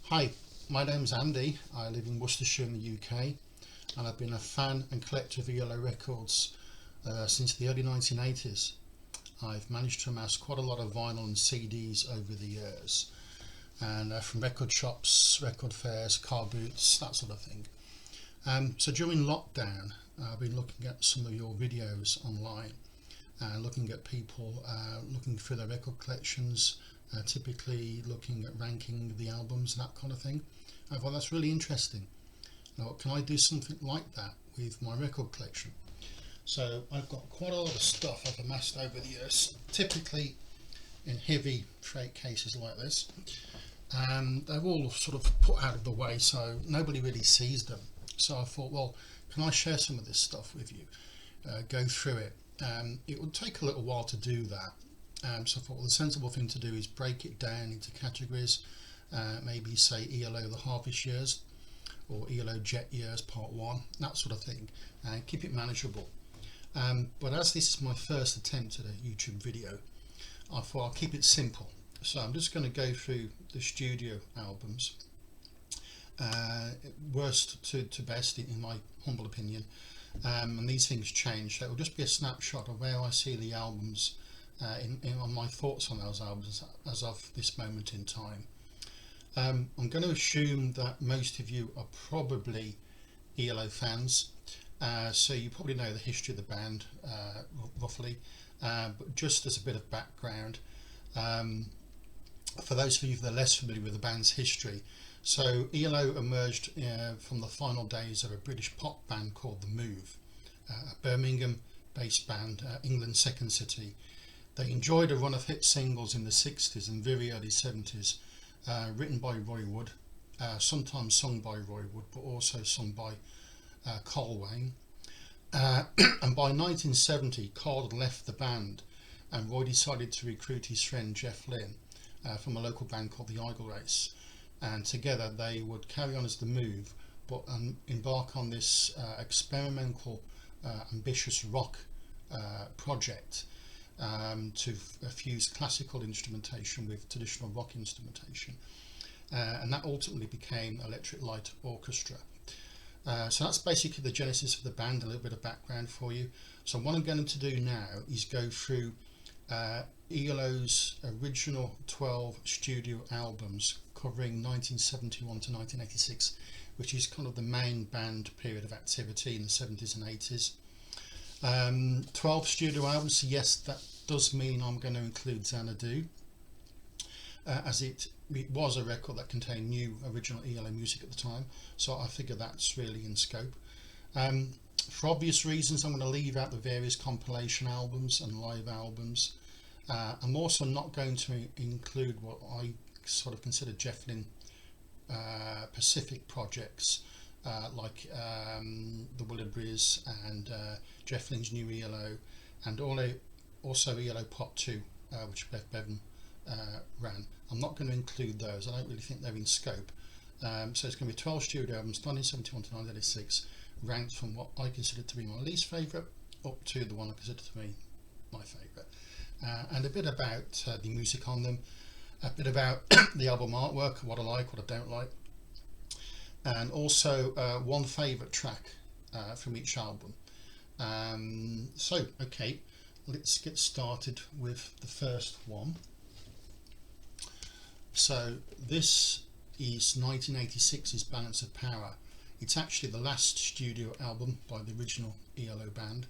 Hi, my name's Andy. I live in Worcestershire in the UK, and I've been a fan and collector of ELO records since the early 1980s. I've managed to amass quite a lot of vinyl and CDs over the years, and from record shops, record fairs, car boots, that sort of thing. So during lockdown, I've been looking at some of your videos online, looking at people looking through their record collections, typically looking at ranking the albums and that kind of thing. I thought that's really interesting. Now, can I do something like that with my record collection? So I've got quite a lot of stuff I've amassed over the years, typically in heavy freight cases like this, and they're all sort of put out of the way so nobody really sees them. So I thought, well, can I share some of this stuff with you, go through it? It would take a little while to do that. So I thought, well, the sensible thing to do is break it down into categories, maybe say ELO the Harvest Years or ELO Jet Years Part 1, that sort of thing, and keep it manageable. But as this is my first attempt at a YouTube video, I thought I'll keep it simple. So I'm just going to go through the studio albums, worst to best in my humble opinion, and these things change, so it will just be a snapshot of where I see the albums on my thoughts on those albums as of this moment in time. I'm going to assume that most of you are probably ELO fans, so you probably know the history of the band roughly, but just as a bit of background, for those of you that are less familiar with the band's history, so ELO emerged from the final days of a British pop band called The Move, a Birmingham based band, England's second city. They enjoyed a run of hit singles in the 60s and very early 70s, written by Roy Wood, sometimes sung by Roy Wood, but also sung by Carl Wayne. And by 1970, Carl had left the band, and Roy decided to recruit his friend Jeff Lynne from a local band called the Idle Race. And together they would carry on as The Move, but embark on this experimental, ambitious rock project, to fuse classical instrumentation with traditional rock instrumentation, and that ultimately became Electric Light Orchestra. So that's basically the genesis of the band, a little bit of background for you. So what I'm going to do now is go through ELO's original 12 studio albums covering 1971 to 1986, which is kind of the main band period of activity in the 70s and 80s. 12 studio albums, so yes, that does mean I'm going to include Xanadu, as it was a record that contained new original ELO music at the time, so I figure that's really in scope. For obvious reasons, I'm going to leave out the various compilation albums and live albums. I'm also not going to include what I sort of consider Jeff Lynne Pacific projects, like the Wilburys and Jeff Lynne's new ELO, and also ELO Pot 2, which Beth Bevan ran. I'm not going to include those. I don't really think they're in scope. So it's going to be 12 studio albums, 1971 to 1986, ranked from what I consider to be my least favourite up to the one I consider to be my favourite. And a bit about the music on them, a bit about the album artwork, what I like, what I don't like, and also one favourite track from each album. So okay, let's get started with the first one. So this is 1986's Balance of Power. It's actually the last studio album by the original ELO band,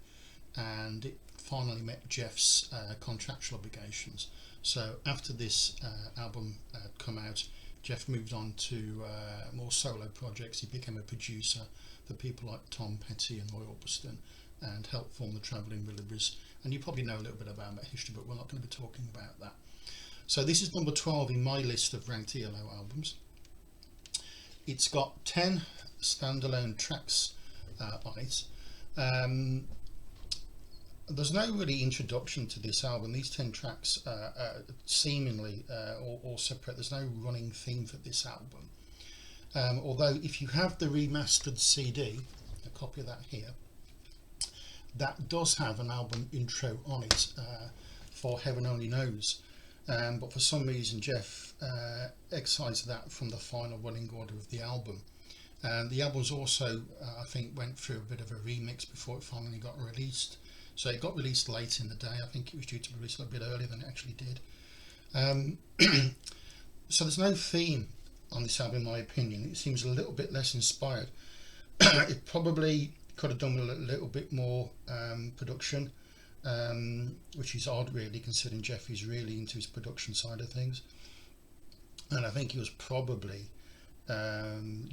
and it finally met Jeff's contractual obligations. So after this album had come out, Jeff moved on to more solo projects. He became a producer for people like Tom Petty and Roy Orbison, and helped form the Travelling Wilburys. And you probably know a little bit about that history, but we're not going to be talking about that. So this is number 12 in my list of ranked ELO albums. It's got 10 standalone tracks on it. There's no really introduction to this album. These 10 tracks seemingly all separate. There's no running theme for this album. Although if you have the remastered CD, a copy of that here, that does have an album intro on it, for Heaven Only Knows. but for some reason Jeff excised that from the final running order of the album. And the album was also, I think, went through a bit of a remix before it finally got released. So it got released late in the day. I think it was due to be released a little bit earlier than it actually did. So there's no theme on this album, in my opinion. It seems a little bit less inspired. It probably could have done with a little bit more production, which is odd, really, considering Jeff is really into his production side of things. And I think he was probably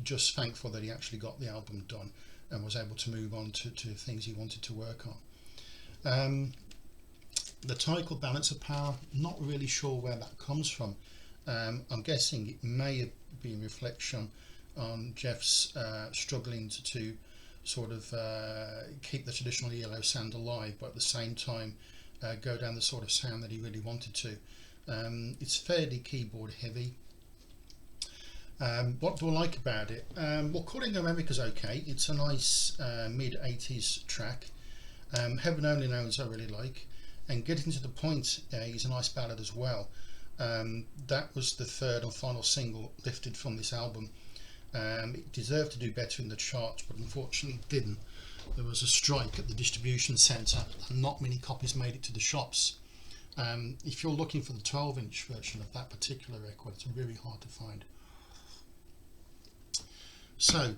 just thankful that he actually got the album done and was able to move on to things he wanted to work on. The title Balance of Power, not really sure where that comes from. I'm guessing it may have been reflection on Jeff's struggling to sort of keep the traditional ELO sound alive, but at the same time go down the sort of sound that he really wanted to. It's fairly keyboard heavy. What do I like about it? Well, Calling America's okay. It's a nice mid-80s track. Heaven Only Knows I really like, and Getting to the Point is a nice ballad as well. That was the third and final single lifted from this album. It deserved to do better in the charts, but unfortunately didn't. There was a strike at the distribution centre and not many copies made it to the shops. If you're looking for the 12-inch version of that particular record, it's really hard to find. So,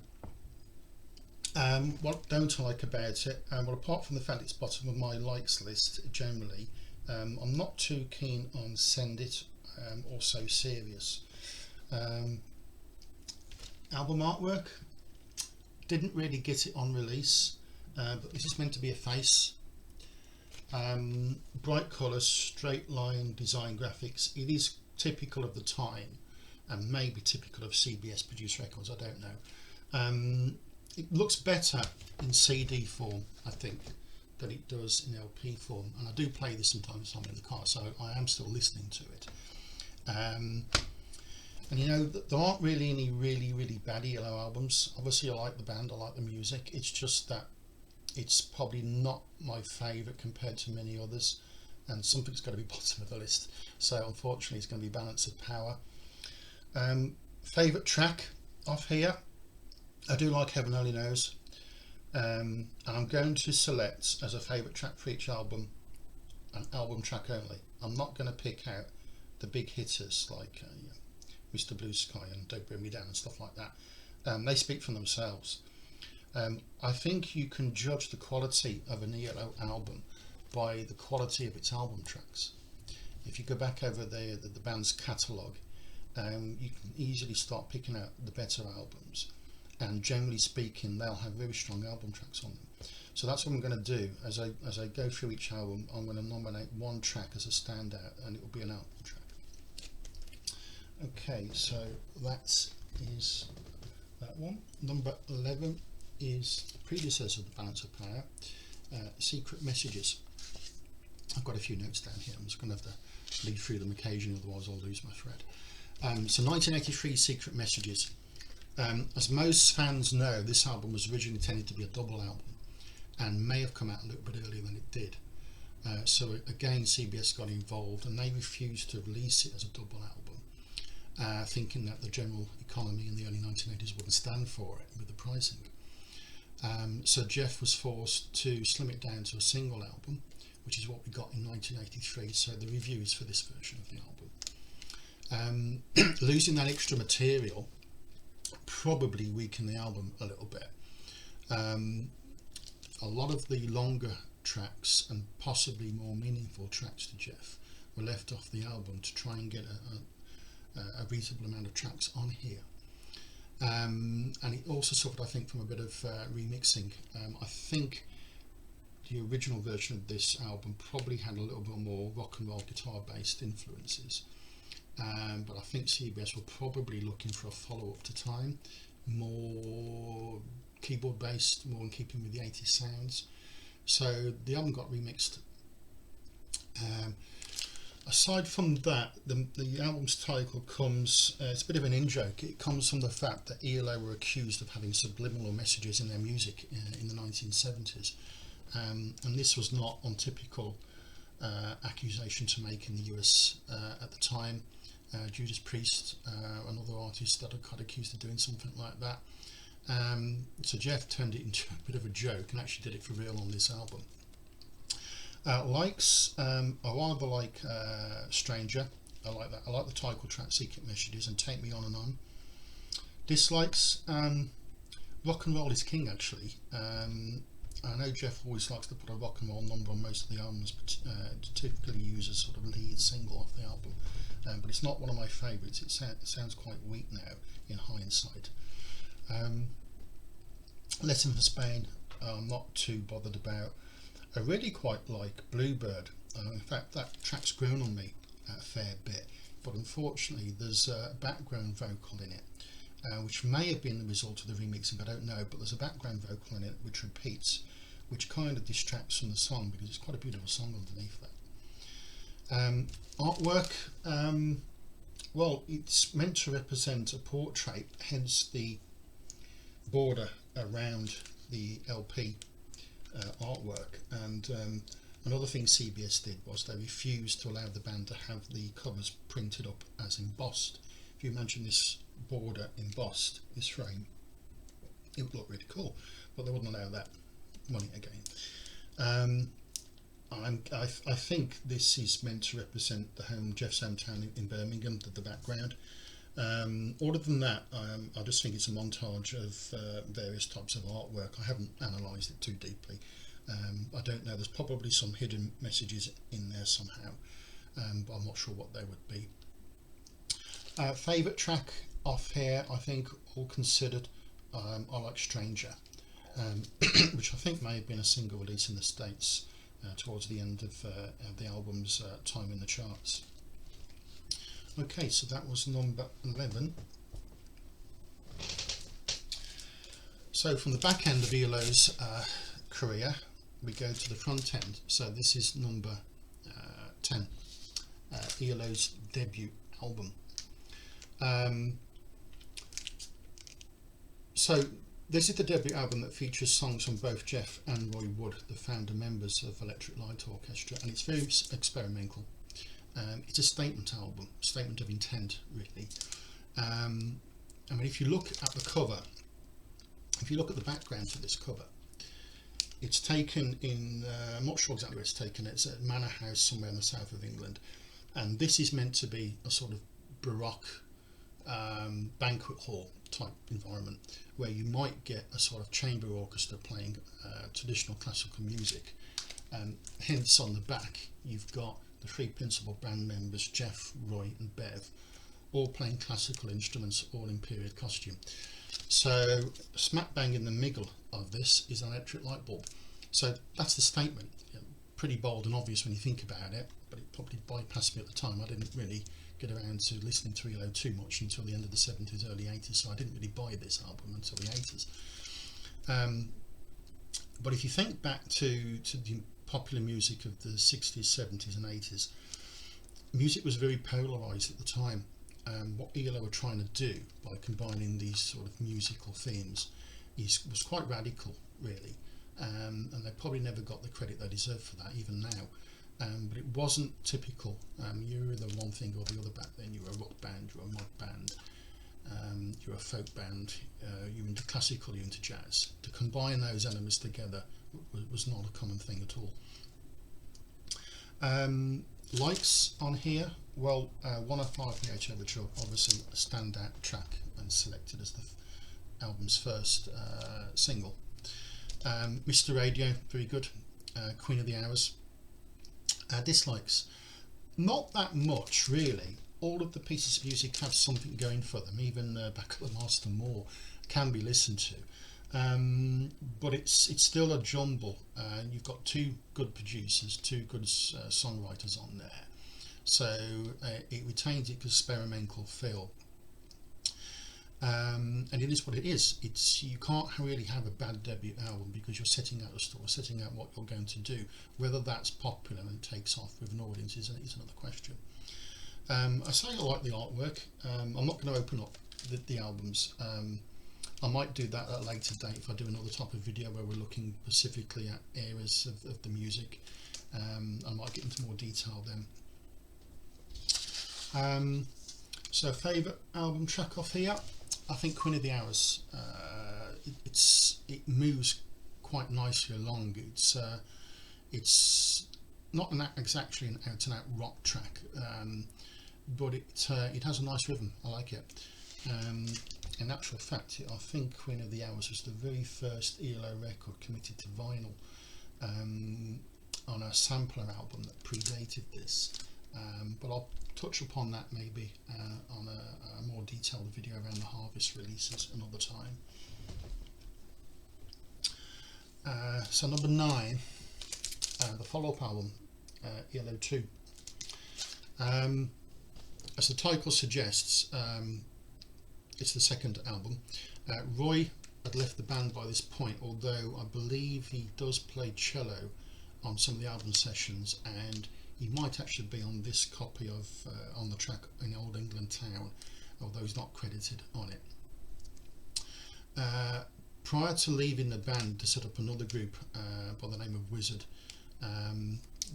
what don't I like about it? Well, apart from the fact it's bottom of my likes list generally, I'm not too keen on Send It or So Serious. Album artwork, didn't really get it on release, but this is meant to be a face. Bright colours, straight line design graphics. It is typical of the time and maybe typical of CBS produced records, I don't know. It looks better in CD form, I think, than it does in LP form, and I do play this sometimes when I'm in the car, so I am still listening to it. And you know, there aren't really any really bad ELO albums. Obviously I like the band, I like the music, it's just that it's probably not my favourite compared to many others, and something's got to be bottom of the list, so unfortunately it's going to be Balance of Power. Favourite track off here, I do like Heaven Only Knows, and I'm going to select as a favourite track for each album an album track only. I'm not going to pick out the big hitters like Mr. Blue Sky and Don't Bring Me Down and stuff like that. They speak for themselves. I think you can judge the quality of an ELO album by the quality of its album tracks. If you go back over the band's catalogue, you can easily start picking out the better albums, and generally speaking they'll have very strong album tracks on them. So that's what I'm going to do. As I go through each album, I'm going to nominate one track as a standout, and it will be an album track. Okay, so that is that one. Number 11 is the predecessor of the Balance of Power, Secret Messages. I've got a few notes down here. I'm just going to have to lead through them occasionally, otherwise I'll lose my thread. So 1983 Secret Messages. As most fans know, this album was originally intended to be a double album and may have come out a little bit earlier than it did. So again, CBS got involved and they refused to release it as a double album, thinking that the general economy in the early 1980s wouldn't stand for it with the pricing. So Jeff was forced to slim it down to a single album, which is what we got in 1983. So the review is for this version of the album. Losing that extra material probably weakened the album a little bit. A lot of the longer tracks and possibly more meaningful tracks to Jeff were left off the album to try and get a reasonable amount of tracks on here. And it also suffered, I think, from a bit of remixing. I think the original version of this album probably had a little bit more rock and roll guitar based influences, but I think CBS were probably looking for a follow-up to Time, more keyboard based, more in keeping with the 80s sounds. So the album got remixed. Aside from that, the album's title comes, it's a bit of an in-joke. It comes from the fact that ELO were accused of having subliminal messages in their music in the 1970s. And this was not untypical accusation to make in the US at the time. Judas Priest, another artist that got accused of doing something like that. So Jeff turned it into a bit of a joke and actually did it for real on this album. Likes, I rather like Stranger. I like that. I like the title track, Secret Messages, and Take Me On and On. Dislikes, Rock and Roll is King, actually. I know Jeff always likes to put a rock and roll number on most of the albums, but typically use as sort of lead single off the album. But it's not one of my favourites. It sounds quite weak now in hindsight. Lesson for Spain, I'm not too bothered about. I really quite like Bluebird. In fact, that track's grown on me a fair bit, but unfortunately there's a background vocal in it, which may have been the result of the remixing, I don't know, but there's a background vocal in it which repeats, which kind of distracts from the song because it's quite a beautiful song underneath that. Artwork, well, it's meant to represent a portrait, hence the border around the LP artwork. And another thing CBS did was they refused to allow the band to have the covers printed up as embossed. If you imagine this border embossed, this frame, it would look really cool, but they wouldn't allow that. Money again. I think this is meant to represent the home, Jeff's hometown in Birmingham, the background. Other than that, I just think it's a montage of various types of artwork. I haven't analysed it too deeply. I don't know, there's probably some hidden messages in there somehow, but I'm not sure what they would be. Favourite track off here, I think, all considered, I like Stranger, which I think may have been a single release in the States towards the end of the album's time in the charts. Okay, so that was number 11. So from the back end of ELO's career, we go to the front end. So this is number 10, ELO's debut album. So this is the debut album that features songs from both Jeff and Roy Wood, the founder members of Electric Light Orchestra, and it's very experimental. It's a statement album, statement of intent, really. I mean, if you look at the cover, if you look at the background for this cover, it's taken in, I'm not sure exactly where it's taken, it's a manor house somewhere in the south of England, and this is meant to be a sort of Baroque banquet hall type environment where you might get a sort of chamber orchestra playing traditional classical music, and hence on the back you've got the three principal band members, Jeff, Roy and Bev, all playing classical instruments, all in period costume. So smack bang in the middle of this is an electric light bulb. So that's the statement. Pretty bold and obvious when you think about it, but it probably bypassed me at the time. I didn't really get around to listening to ELO too much until the end of the 70s, early 80s, so I didn't really buy this album until the 80s. But if you think back to the popular music of the 60s, 70s and 80s, music was very polarised at the time. What ELO were trying to do by combining these sort of musical themes was quite radical, really, and they probably never got the credit they deserve for that, even now. But it wasn't typical. You were either one thing or the other back then. You were a rock band, you were a mod band, you were a folk band, you were into classical, you were into jazz. To combine those elements together was not a common thing at all. Likes on here, well, 105 VH Overture, obviously a standout track and selected as the album's first single. Mr. Radio, very good. Queen of the Hours. Dislikes, not that much really. All of the pieces of music have something going for them. Even Back at the Master Moore can be listened to, but it's still a jumble. You've got two good producers, two good songwriters on there, so it retains its experimental feel. And it is what it is. You can't really have a bad debut album because you're setting out the story, setting out what you're going to do. Whether that's popular and takes off with an audience is another question. I say I like the artwork. I'm not going to open up the albums. I might do that at a later date if I do another type of video where we're looking specifically at areas of the music. I might get into more detail then. So favourite album track off here, I think Queen of the Hours. It moves quite nicely along. It's not exactly an out-and-out rock track, but it has a nice rhythm. I like it. In actual fact, I think Queen of the Hours was the very first ELO record committed to vinyl, on a sampler album that predated this. But I'll touch upon that maybe on a more detailed video around the Harvest releases another time. So number 9, the follow-up album, ELO 2. As the title suggests, it's the second album. Roy had left the band by this point, although I believe he does play cello on some of the album sessions, and he might actually be on this copy of on the track In Old England Town, although he's not credited on it. Prior to leaving the band to set up another group by the name of Wizard,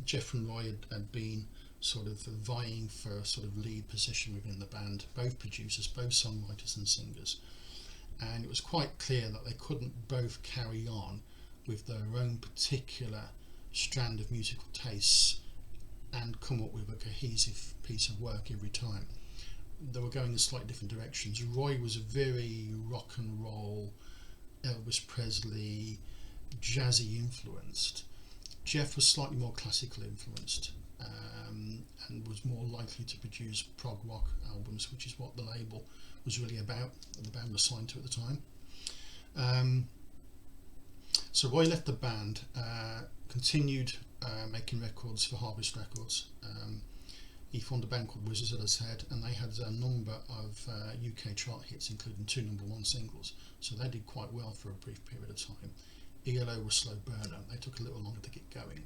Jeff and Roy had been sort of vying for a sort of lead position within the band, both producers, both songwriters and singers, and it was quite clear that they couldn't both carry on with their own particular strand of musical tastes and come up with a cohesive piece of work every time. They were going in slightly different directions. Roy was very rock and roll, Elvis Presley, jazzy influenced. Jeff was slightly more classical influenced, and was more likely to produce prog rock albums, which is what the label was really about, that the band was signed to at the time. So Roy left the band, continued making records for Harvest Records. He formed a band called Wizards, as I said, and they had a number of UK chart hits, including 2 #1 singles, so they did quite well for a brief period of time. ELO was slow burner, they took a little longer to get going.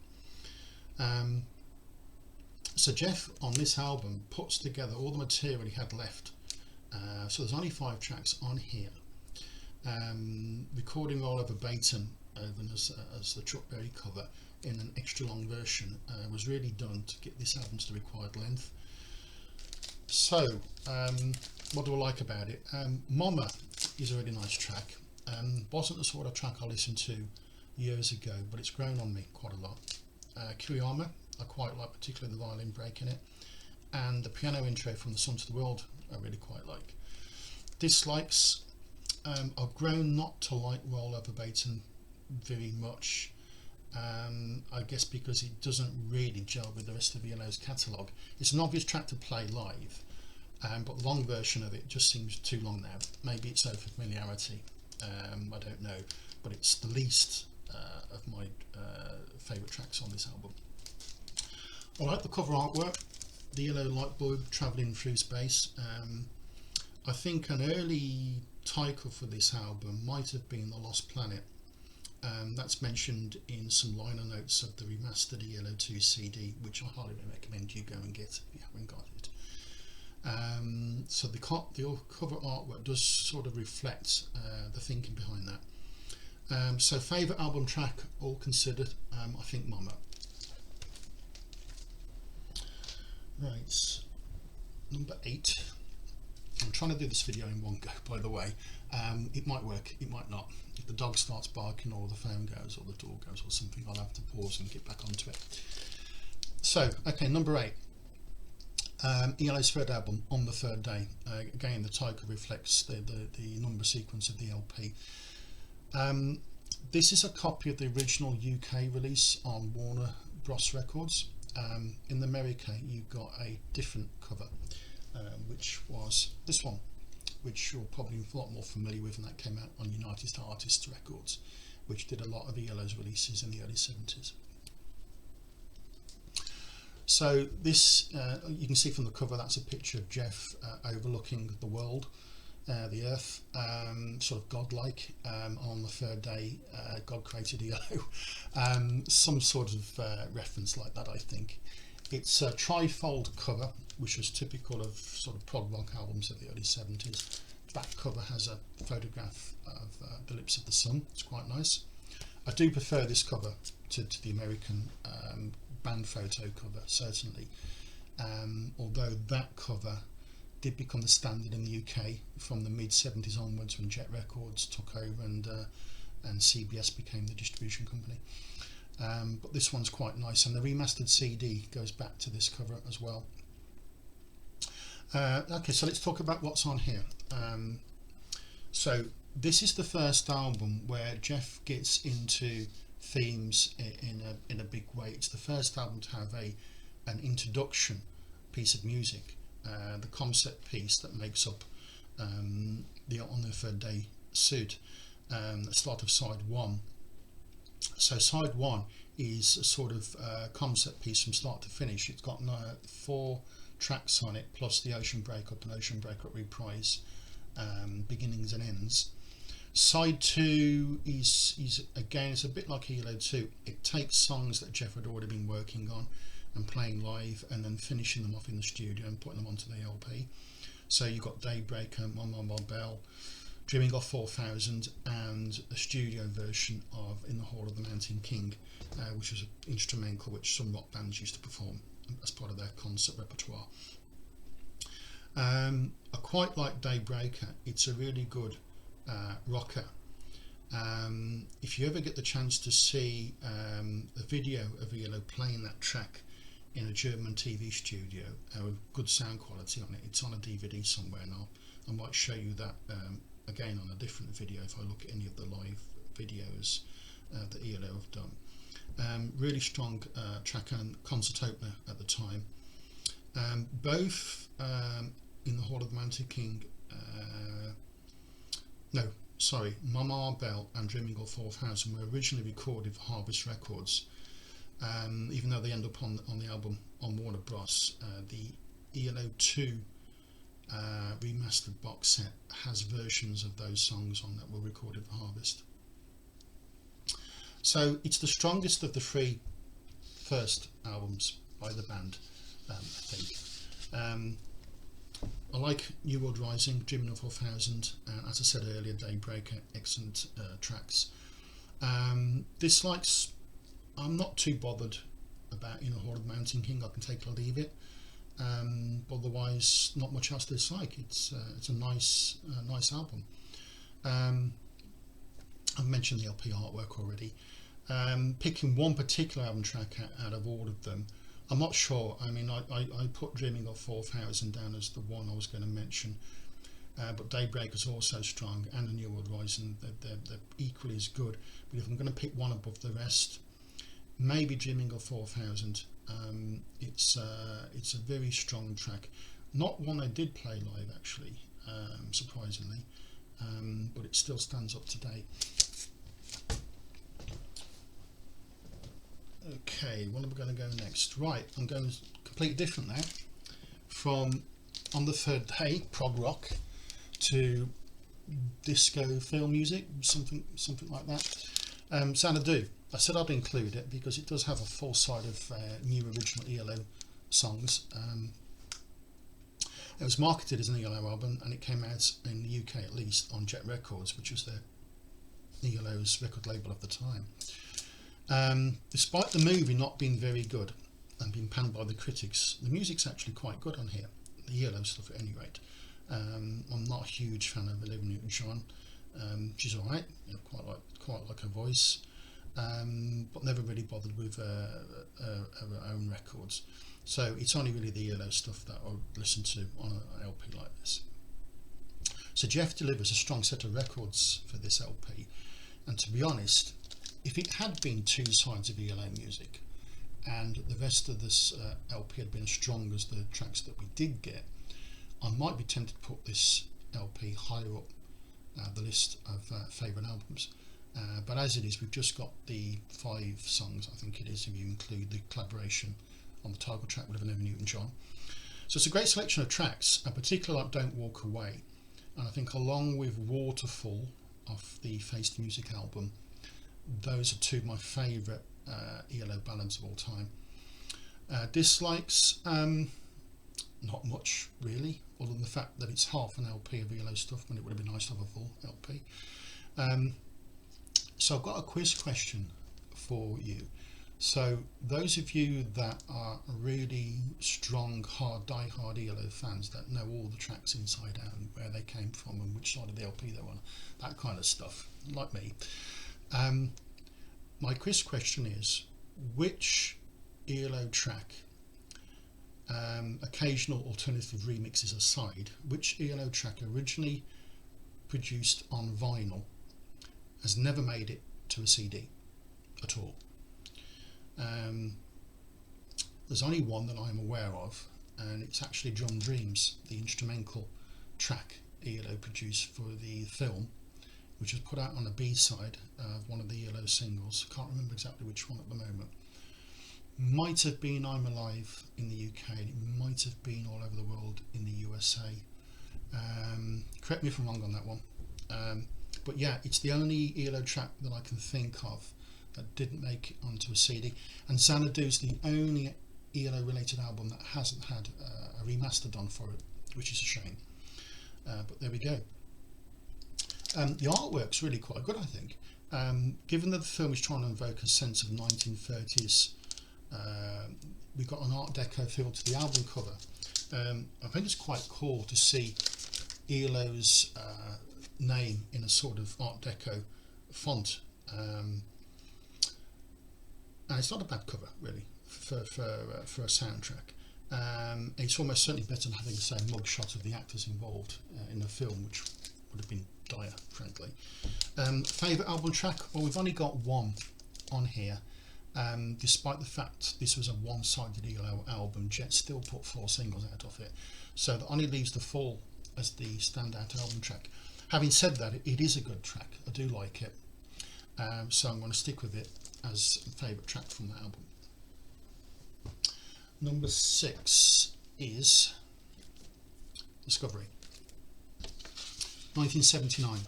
So Jeff on this album puts together all the material he had left, so there's only 5 tracks on here. Recording roll over verbatim as the Chuck Berry cover in an extra long version was really done to get this album to the required length. So what do I like about it? Mama is a really nice track. Wasn't the sort of track I listened to years ago, but it's grown on me quite a lot. Kiriyama I quite like, particularly the violin break in it, and the piano intro from The Sun to the World I really quite like. Dislikes, I've grown not to like Roll Over Verbatim very much, I guess because it doesn't really gel with the rest of ELO's catalogue. It's an obvious track to play live, but the long version of it just seems too long now. Maybe it's over familiarity, I don't know, but it's the least of my favourite tracks on this album. I like the cover artwork, the yellow light bulb travelling through space. I think an early title for this album might have been The Lost Planet. That's mentioned in some liner notes of the remastered ELO 2 CD, which I highly recommend you go and get if you haven't got it. So the cover artwork does sort of reflect the thinking behind that. So favourite album track, all considered, I think Mama. Right, number 8. I'm trying to do this video in one go, by the way. It might work, it might not. If the dog starts barking or the phone goes or the door goes or something, I'll have to pause and get back onto it. So, okay, number 8. ELO's third album, On the Third Day. Again, the title reflects the number sequence of the LP. This is a copy of the original UK release on Warner Bros. Records. In America, you got a different cover, which was this one, which you're probably a lot more familiar with, and that came out on United Artists Records, which did a lot of ELO's releases in the early 70s. So this, you can see from the cover, that's a picture of Jeff overlooking the world, the earth, sort of godlike. On the third day, God created ELO. Some sort of reference like that, I think. It's a trifold cover, which was typical of sort of prog rock albums of the early 70s. Back cover has a photograph of the lips of the sun. It's quite nice. I do prefer this cover to the American band photo cover, certainly. Although that cover did become the standard in the UK from the mid-70s onwards, when Jet Records took over and CBS became the distribution company. But this one's quite nice, and the remastered CD goes back to this cover as well. Okay, so let's talk about what's on here. So this is the first album where Jeff gets into themes in a big way. It's the first album to have an introduction piece of music, the concept piece that makes up the On the Third Day suit, the start of side one. So side one is a sort of concept piece from start to finish. It's got 4 tracks on it, plus the Ocean Breakup and Ocean Breakup reprise, beginnings and ends. Side 2 is again, it's a bit like ELO 2. It takes songs that Jeff had already been working on and playing live, and then finishing them off in the studio and putting them onto the LP. So you've got Daybreaker, Mama Bell, Dreaming of 4000, and a studio version of In the Hall of the Mountain King, which was an instrumental which some rock bands used to perform as part of their concert repertoire. I quite like Daybreaker. It's a really good rocker. If you ever get the chance to see a video of ELO playing that track in a German TV studio with good sound quality on it, it's on a DVD somewhere, and I might show you that again on a different video if I look at any of the live videos that ELO have done. Really strong track and concert opener at the time. Both In the Hall of the Mountain King, Mama Bell and Dreaming of 4000 were originally recorded for Harvest Records, even though they end up on the album on Warner Bros. The ELO 2 remastered box set has versions of those songs on that were recorded for Harvest. So it's the strongest of the 3 first albums by the band, I think. I like New World Rising, Dreaming of 4000, as I said earlier, Daybreaker, excellent tracks. Dislikes, I'm not too bothered about In the Hall of the Mountain King. I can take it or leave it. Otherwise, not much else to dislike. It's a nice album. I've mentioned the LP artwork already. Picking one particular album track out of all of them, I'm not sure. I mean, I put Dreaming of 4000 down as the one I was going to mention, but Daybreak is also strong, and The New World Rising, they're equally as good. But if I'm going to pick one above the rest, maybe Dreaming of 4000. It's a very strong track. Not one I did play live, actually, surprisingly, but it still stands up today. Okay, what am I going to go next? Right, I'm going completely different now. From On the Third Day, prog rock, to disco film music, something like that. Xanadu. I said I'd include it because it does have a full side of new original ELO songs. It was marketed as an ELO album, and it came out in the UK at least on Jet Records, which was ELO's record label of the time. Despite the movie not being very good and being panned by the critics, the music's actually quite good on here, the ELO stuff at any rate. I'm not a huge fan of Olivia Newton-John. She's alright, quite like her voice, but never really bothered with her own records. So it's only really the ELO stuff that I would listen to on an LP like this. So Jeff delivers a strong set of records for this LP, and to be honest, if it had been 2 sides of ELO music and the rest of this LP had been as strong as the tracks that we did get, I might be tempted to put this LP higher up the list of favourite albums. But as it is, we've just got the 5 songs, I think it is, if you include the collaboration on the title track with Olivia Newton-John. So it's a great selection of tracks, and particularly like Don't Walk Away. And I think along with Waterfall off the Face the Music album, those are 2 of my favourite ELO ballads of all time. Dislikes, not much really, other than the fact that it's half an LP of ELO stuff when it would have been nice to have a full LP. So I've got a quiz question for you. So those of you that are really strong, die-hard ELO fans that know all the tracks inside out and where they came from and which side of the LP they're on, that kind of stuff, like me, my quiz question is, which ELO track, occasional alternative remixes aside, which ELO track originally produced on vinyl has never made it to a CD at all? There's only one that I'm aware of, and it's actually Drum Dreams, the instrumental track ELO produced for the film, which was put out on the B-side of one of the ELO singles. Can't remember exactly which one at the moment. Might have been I'm Alive in the UK, and it might have been All Over the World in the USA. Correct me if I'm wrong on that one. But yeah, it's the only ELO track that I can think of that didn't make it onto a CD, and Xanadu is the only ELO related album that hasn't had a remaster done for it, which is a shame, but there we go. The artwork's really quite good, I think, given that the film is trying to invoke a sense of 1930s. We've got an Art Deco feel to the album cover. I think it's quite cool to see ELO's name in a sort of Art Deco font. And it's not a bad cover, really, for a soundtrack. It's almost certainly better than having the same mugshot of the actors involved in the film, which would have been dire, frankly. Favourite album track? Well, we've only got one on here. Despite the fact this was a one-sided ELO album, Jet still put 4 singles out of it, so that only leaves The Fall as the standout album track. Having said that, it is a good track. I do like it, so I'm going to stick with it as a favourite track from the album. Number 6 is Discovery, 1979.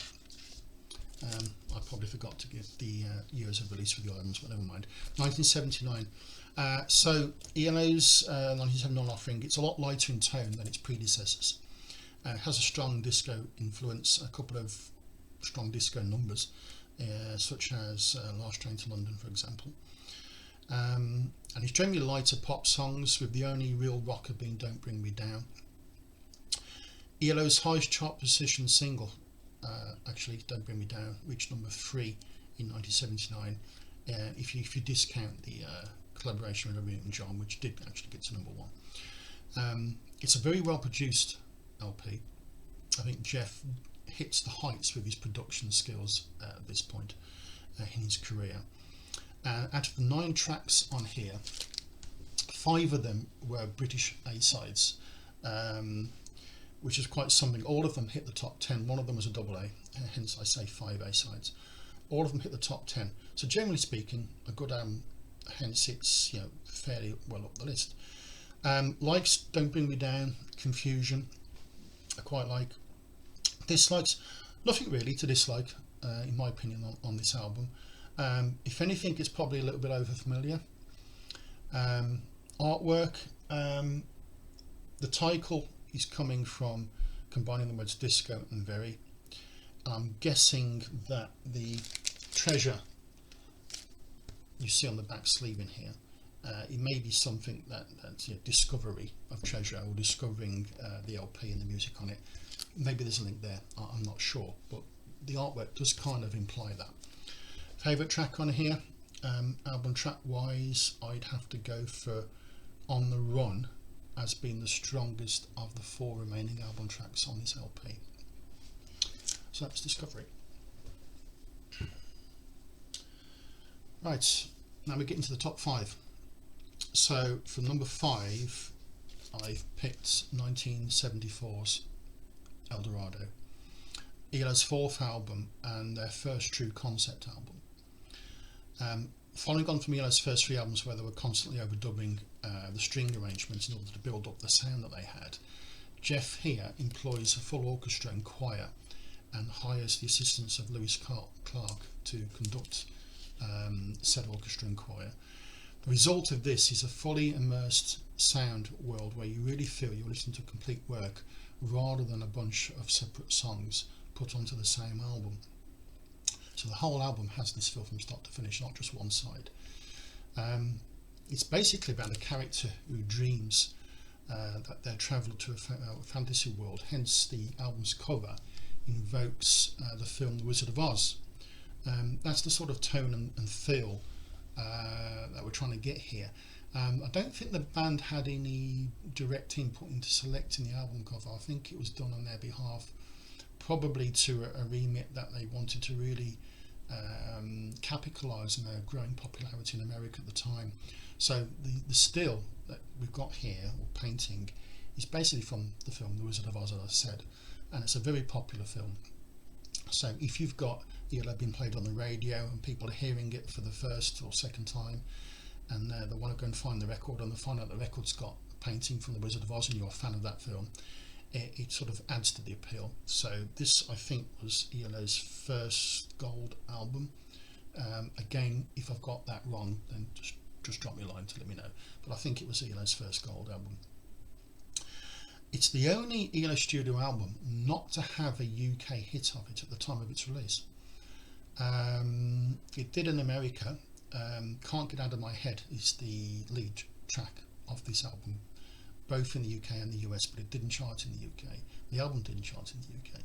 I probably forgot to give the years of release for the albums, but never mind. 1979. So ELO's 1979 offering, it's a lot lighter in tone than its predecessors. It has a strong disco influence, a couple of strong disco numbers, such as Last Train to London, for example. And it's generally lighter pop songs, with the only real rocker being Don't Bring Me Down. ELO's highest chart position single, actually Don't Bring Me Down, reached number 3 in 1979, if you discount the collaboration with Rita and John, which did actually get to number 1. It's a very well produced LP. I think Jeff hits the heights with his production skills at this point in his career. Out of the 9 tracks on here, 5 of them were British A-sides, which is quite something. All of them hit the top 10. One of them was a double A, hence I say 5 A-sides. All of them hit the top 10. So generally speaking, a good album, hence it's fairly well up the list. Likes Don't Bring Me Down, Confusion, I quite like. Dislikes, nothing really to dislike, in my opinion, on this album. If anything, it's probably a little bit over familiar. Artwork, the title is coming from combining the words disco and very. I'm guessing that the treasure you see on the back sleeve in here, it may be something that's discovery of treasure, or discovering the LP and the music on it. Maybe there's a link there, I'm not sure, but the artwork does kind of imply that. Favourite track on here, album track wise, I'd have to go for On the Run as being the strongest of the 4 remaining album tracks on this LP. So that's Discovery. Right, now we get into the top 5. So for number 5, I've picked 1974's Eldorado, ELO's 4th album and their first true concept album. Following on from ELO's first 3 albums, where they were constantly overdubbing the string arrangements in order to build up the sound that they had, Jeff here employs a full orchestra and choir and hires the assistance of Lewis Clark to conduct said orchestra and choir. The result of this is a fully immersed sound world where you really feel you're listening to complete work rather than a bunch of separate songs put onto the same album. So the whole album has this feel from start to finish, not just one side. It's basically about a character who dreams that they're travelling to a fantasy world, hence the album's cover invokes the film The Wizard of Oz. That's the sort of tone and feel that we're trying to get here. I don't think the band had any direct input into selecting the album cover. I think it was done on their behalf, probably to a remit that they wanted to really capitalise on their growing popularity in America at the time. So the still that we've got here, or painting, is basically from the film The Wizard of Oz, as I said, and it's a very popular film. So if you've got ELO being played on the radio and people are hearing it for the first or second time, and they want to go and find the record, and they find out the record's got a painting from The Wizard of Oz and you're a fan of that film, it sort of adds to the appeal. So this, I think, was ELO's first gold album. Again, if I've got that wrong, then just drop me a line to let me know, but I think it was ELO's first gold album. It's the only ELO Studio album not to have a UK hit of it at the time of its release. It did in America. Can't Get Out of My Head is the lead track of this album, both in the UK and the US, but it didn't chart in the UK. The album didn't chart in the UK.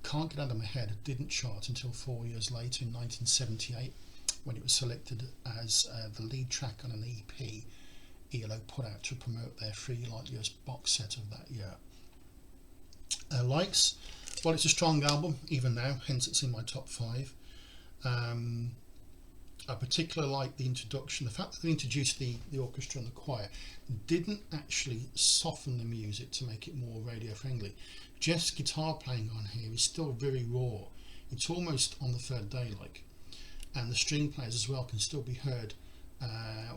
Can't Get Out of My Head didn't chart until 4 years later in 1978, when it was selected as the lead track on an EP ELO put out to promote their Free Light Years box set of that year. Likes, well, it's a strong album even now, hence it's in my top 5. I particularly like the introduction. The fact that they introduced the orchestra and the choir didn't actually soften the music to make it more radio friendly. Jeff's guitar playing on here is still very raw. It's almost on the third day like, and the string players as well can still be heard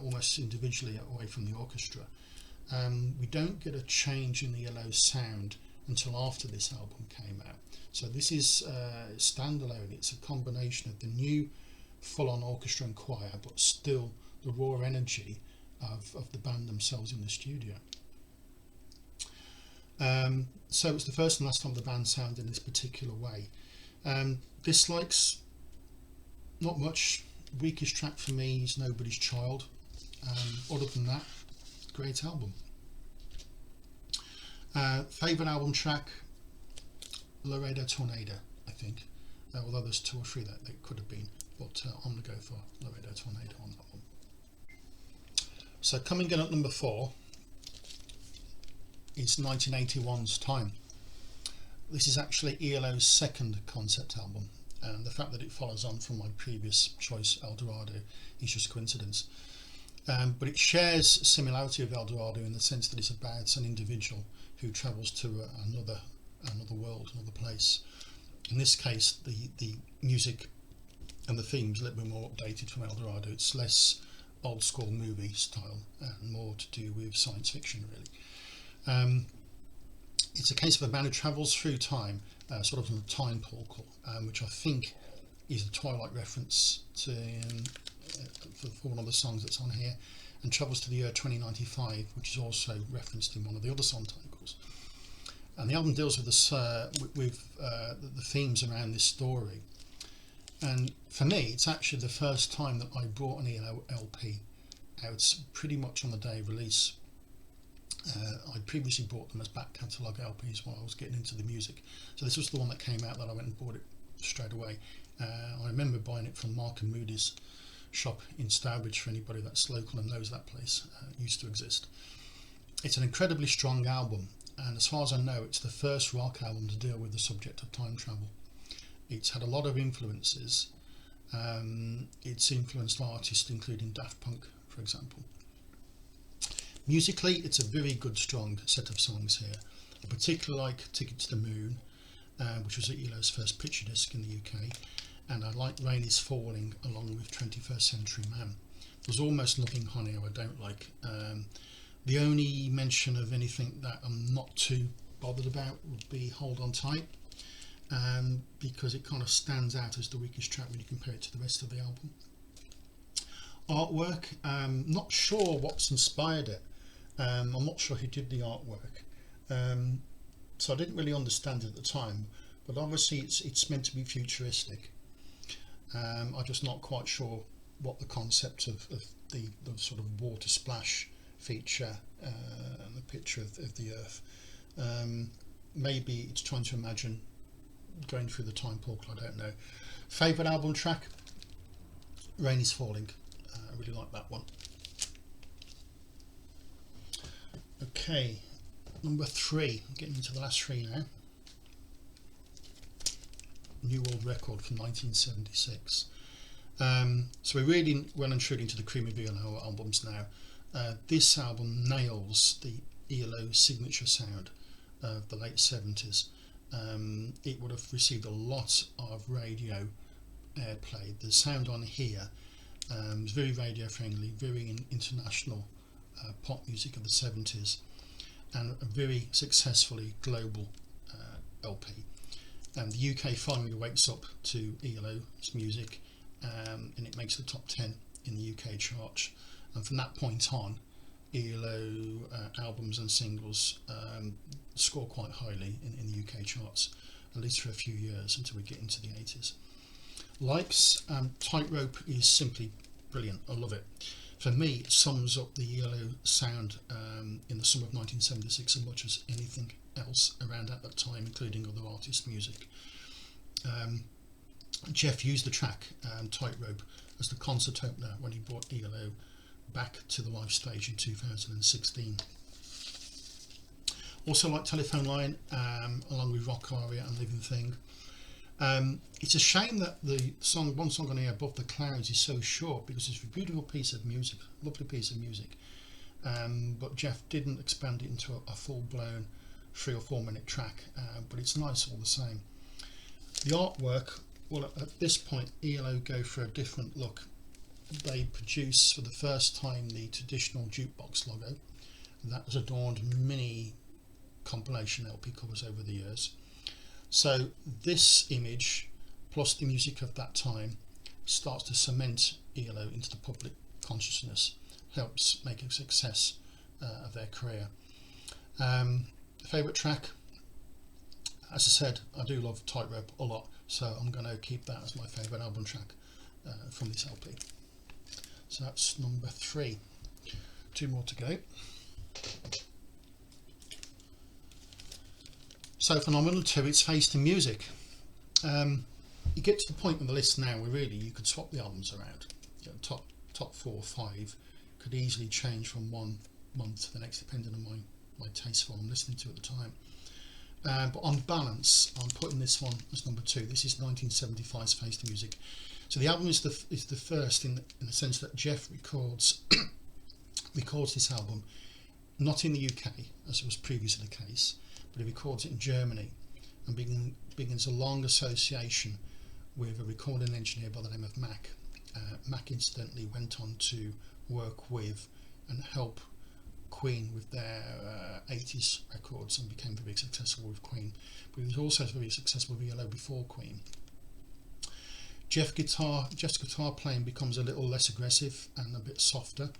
almost individually away from the orchestra. We don't get a change in the ELO sound until after this album came out. So this is standalone. It's a combination of the new full-on orchestra and choir, but still the raw energy of the band themselves in the studio. So it's the first and last time the band sounded in this particular way. Dislikes, not much. Weakest track for me is Nobody's Child. Other than that, great album. Favourite album track, Laredo Tornado, I think. Although there's 2 or 3 that they could have been, but I'm going to go for Laredo Tornado on that one. So coming in at number 4 is 1981's Time. This is actually ELO's second concept album, and the fact that it follows on from my previous choice, Eldorado, is just coincidence. But it shares similarity with Eldorado in the sense that it's about an individual who travels to another world, another place. In this case, the music and the themes a little bit more updated from Eldorado. It's less old school movie style and more to do with science fiction, really. It's a case of a man who travels through time, sort of on a time portal, which I think is a Twilight reference to for one of the songs that's on here, and travels to the year 2095, which is also referenced in one of the other song titles. And the album deals with the themes around this story. And for me, it's actually the first time that I brought an ELO LP out pretty much on the day of release. I previously bought them as back catalogue LPs while I was getting into the music. So this was the one that came out that I went and bought it straight away. I remember buying it from Mark and Moody's shop in Stourbridge, for anybody that's local and knows that place. Used to exist. It's an incredibly strong album, and as far as I know, it's the first rock album to deal with the subject of time travel. It's had a lot of influences. It's influenced artists including Daft Punk, for example. Musically, it's a very good, strong set of songs here. I particularly like Ticket to the Moon, which was ELO's first picture disc in the UK, and I like Rain is Falling along with 21st Century Man. There's almost nothing on here I don't like. The only mention of anything that I'm not too bothered about would be Hold On Tight, because it kind of stands out as the weakest track when you compare it to the rest of the album. Artwork, not sure what's inspired it. I'm not sure who did the artwork, so I didn't really understand it at the time, but obviously it's meant to be futuristic. I'm just not quite sure what the concept of the sort of water splash feature and the picture of the Earth. Maybe it's trying to imagine going through the time portal, I don't know. Favourite album track? Rain is Falling. I really like that one. Okay, number 3, getting into the last 3 now. New World Record from 1976. So we're really well and truly into the cream of ELO albums now. This album nails the ELO signature sound of the late 70s. It would have received a lot of radio airplay. The sound on here is very radio friendly, very international pop music of the 70s, and a very successfully global LP. The UK finally wakes up to ELO's music, and it makes the top 10 in the UK chart. And from that point on, ELO albums and singles score quite highly in the UK charts, at least for a few years until we get into the 80s. Likes, Tightrope is simply brilliant. I love it. For me, it sums up the ELO sound in the summer of 1976 as much as anything else around at that time, including other artists' music. Jeff used the track Tightrope as the concert opener when he brought ELO back to the live stage in 2016. Also like Telephone Line, along with Rock Aria and Living Thing. It's a shame that the one song on here, Above the Clouds, is so short, because it's a beautiful piece of music, lovely piece of music. But Jeff didn't expand it into a full-blown 3 or 4 minute track, but it's nice all the same. The artwork, well, at this point ELO go for a different look. They produce for the first time the traditional jukebox logo. That was adorned many compilation LP covers over the years. So this image, plus the music of that time, starts to cement ELO into the public consciousness, helps make a success of their career. Favourite track? As I said, I do love Tightrope a lot, so I'm going to keep that as my favourite album track from this LP. So that's number 3. 2 more to go. So for number 2, it's Face to Music. You get to the point in the list now where really you could swap the albums around. You know, top 4 or 5 could easily change from one month to the next, depending on my taste for what I'm listening to at the time. But on balance, I'm putting this one as number 2. This is 1975's Face to Music. So the album is the first in the sense that Jeff records this album not in the UK, as was previously the case, but he records it in Germany, and begins a long association with a recording engineer by the name of Mac. Mac incidentally went on to work with and help Queen with their 80s records and became very successful with Queen, but he was also very successful with ELO before Queen. Jeff's guitar playing becomes a little less aggressive and a bit softer.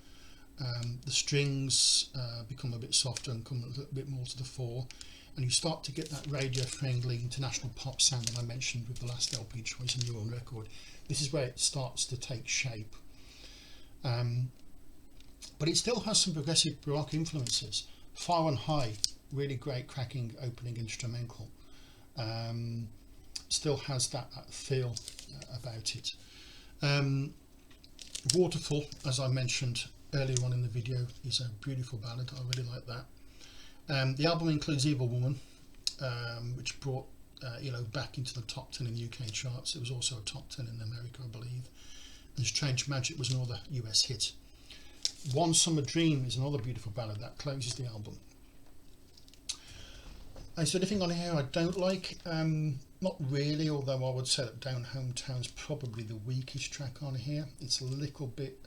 The strings become a bit softer and come a little bit more to the fore, and you start to get that radio-friendly international pop sound that I mentioned with the last LP choice and New World Record. This is where it starts to take shape. But it still has some progressive rock influences. Far and High, really great cracking opening instrumental. Still has that feel about it. Waterfall, as I mentioned earlier on in the video, is a beautiful ballad. I really like that. The album includes Evil Woman, which brought ELO back into the top 10 in the UK charts. It was also a top 10 in America, I believe. And Strange Magic was another US hit. One Summer Dream is another beautiful ballad that closes the album. Is there anything on here I don't like? Not really, although I would say that Down Hometown's probably the weakest track on here. It's a little bit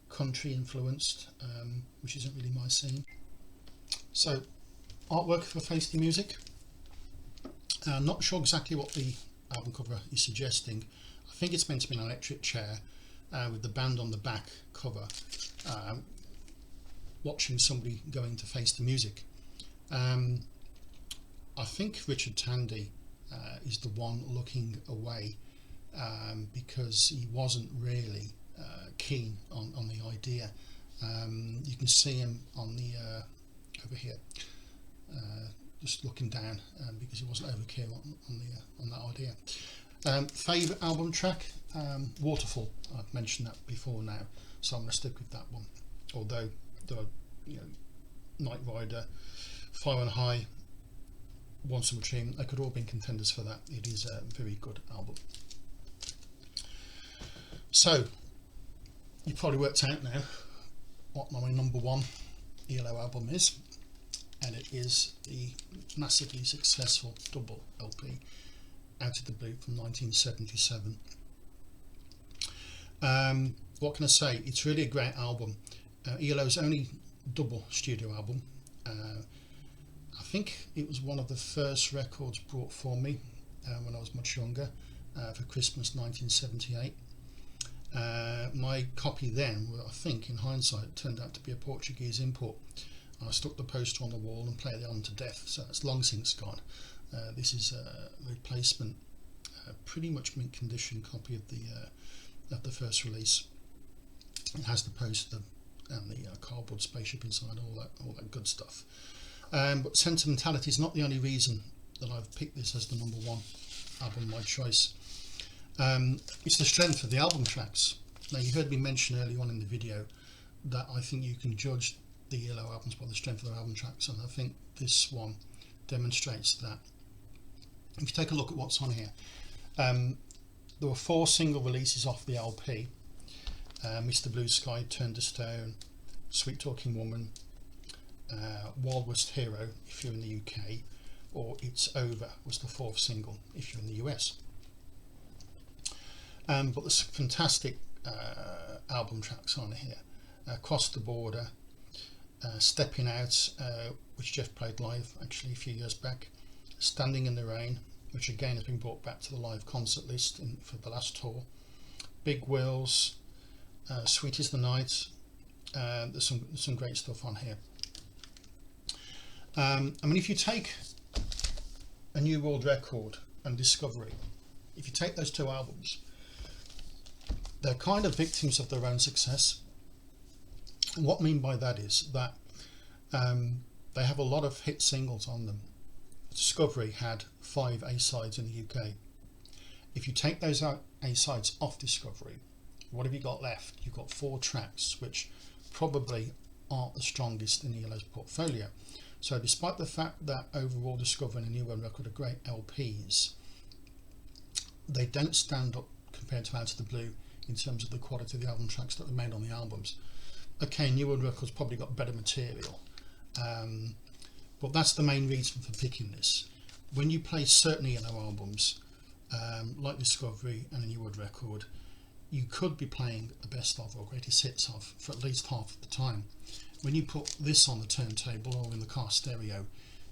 country influenced, which isn't really my scene. So, artwork for Face to Music. I'm not sure exactly what the album cover is suggesting. I think it's meant to be an electric chair with the band on the back cover, watching somebody going to Face to Music. I think Richard Tandy is the one looking away, because he wasn't really keen on the idea. You can see him on the over here, just looking down, because he wasn't over keen on that idea. Favourite album track, Waterfall. I've mentioned that before now, so I'm going to stick with that one. Although there are, Night Rider, Fire and High, One Summer Dream, they could all be contenders for that. It is a very good album. So you probably worked out now what my number one ELO album is, and it is the massively successful double LP Out of the Blue from 1977. What can I say? It's really a great album. ELO's only double studio album. I think it was one of the first records brought for me when I was much younger, for Christmas 1978. My copy then, I think in hindsight, turned out to be a Portuguese import. I stuck the poster on the wall and played it on to death, so it's long since gone. This is a replacement, pretty much mint condition copy of the first release. It has the poster and the cardboard spaceship inside, all that good stuff. But sentimentality is not the only reason that I've picked this as the number one album of my choice. It's the strength of the album tracks. Now, you heard me mention early on in the video that I think you can judge the ELO albums by the strength of their album tracks, and I think this one demonstrates that. If you take a look at what's on here, there were 4 single releases off the LP. Mr. Blue Sky, Turn to Stone, Sweet Talking Woman, Wild West Hero if you're in the UK, or It's Over was the 4th single if you're in the US. But there's fantastic album tracks on here. Across the Border, Stepping Out, which Jeff played live actually a few years back, Standing in the Rain, which again has been brought back to the live concert list for the last tour, Big Wheels, Sweet is the Night. There's some great stuff on here. I mean, if you take a New World Record and Discovery, if you take those 2 albums, they're kind of victims of their own success. And what I mean by that is that they have a lot of hit singles on them. Discovery had 5 A-sides in the UK. If you take those A-sides off Discovery, what have you got left? You've got 4 tracks which probably aren't the strongest in ELO's portfolio. So despite the fact that overall Discovery and a New World Record are great LPs, they don't stand up compared to Out of the Blue in terms of the quality of the album tracks that were made on the albums. Okay, New World Records probably got better material, but that's the main reason for picking this. When you play certain ELO albums, like Discovery and a New World Record, you could be playing a best of or greatest hits of for at least half of the time. When you put this on the turntable or in the car stereo,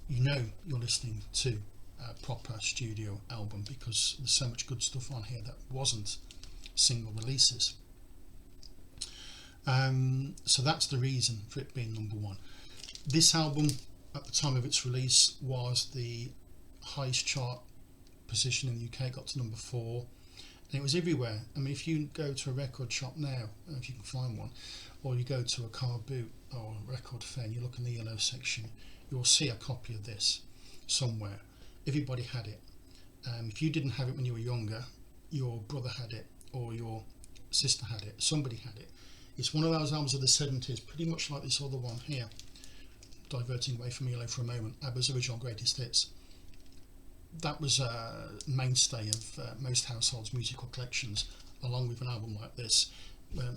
you know you're listening to a proper studio album, because there's so much good stuff on here that wasn't single releases. So that's the reason for it being number one. This album at the time of its release was the highest chart position in the UK, got to number 4, and it was everywhere. I mean, if you go to a record shop now, if you can find one, or you go to a car boot or a record fair and you look in the ELO section, you'll see a copy of this somewhere. Everybody had it. If you didn't have it when you were younger, your brother had it or your sister had it, somebody had it. It's one of those albums of the 70s, pretty much like this other one here, diverting away from ELO for a moment, ABBA's original greatest hits. That was a mainstay of most households' musical collections, along with an album like this.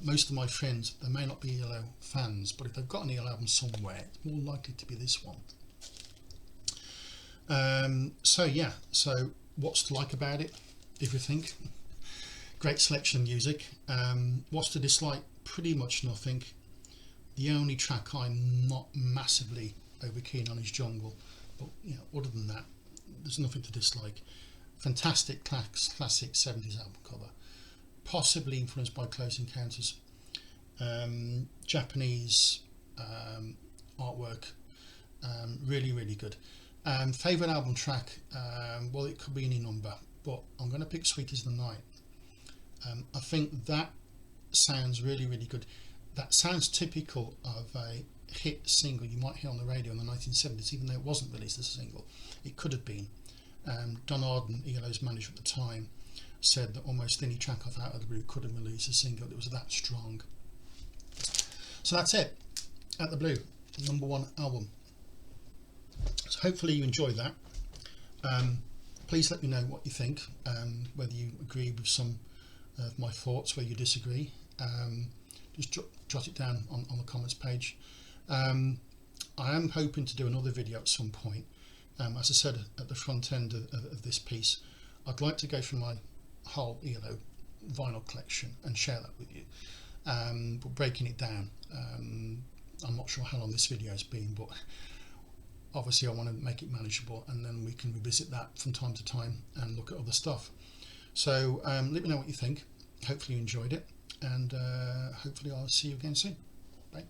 Most of my friends, they may not be ELO fans, but if they've got an ELO album somewhere, it's more likely to be this one. So what's to like about it? Everything. Great selection of music. What's to dislike? Pretty much nothing. The only track I'm not massively over keen on is Jungle, but other than that, there's nothing to dislike. Fantastic classic 70s album cover, possibly influenced by Close Encounters. Japanese artwork, really good. Favourite album track, well, it could be any number, but I'm going to pick Sweet as the Night. I think that sounds really, really good. That sounds typical of a hit single you might hear on the radio in the 1970s, even though it wasn't released as a single. It could have been. Don Arden, ELO's manager at the time, said that almost any track off Out of the Blue could have released a single. It was that strong. So that's it. Out the Blue, #1 album. So hopefully you enjoyed that. Please let me know what you think, whether you agree with some of my thoughts, whether you disagree. Just jot it down on the comments page. I am hoping to do another video at some point. As I said at the front end of this piece, I'd like to go through my whole ELO vinyl collection and share that with you, but breaking it down. I'm not sure how long this video has been, but obviously I want to make it manageable, and then we can revisit that from time to time and look at other stuff. So let me know what you think. Hopefully you enjoyed it, and hopefully I'll see you again soon. Bye.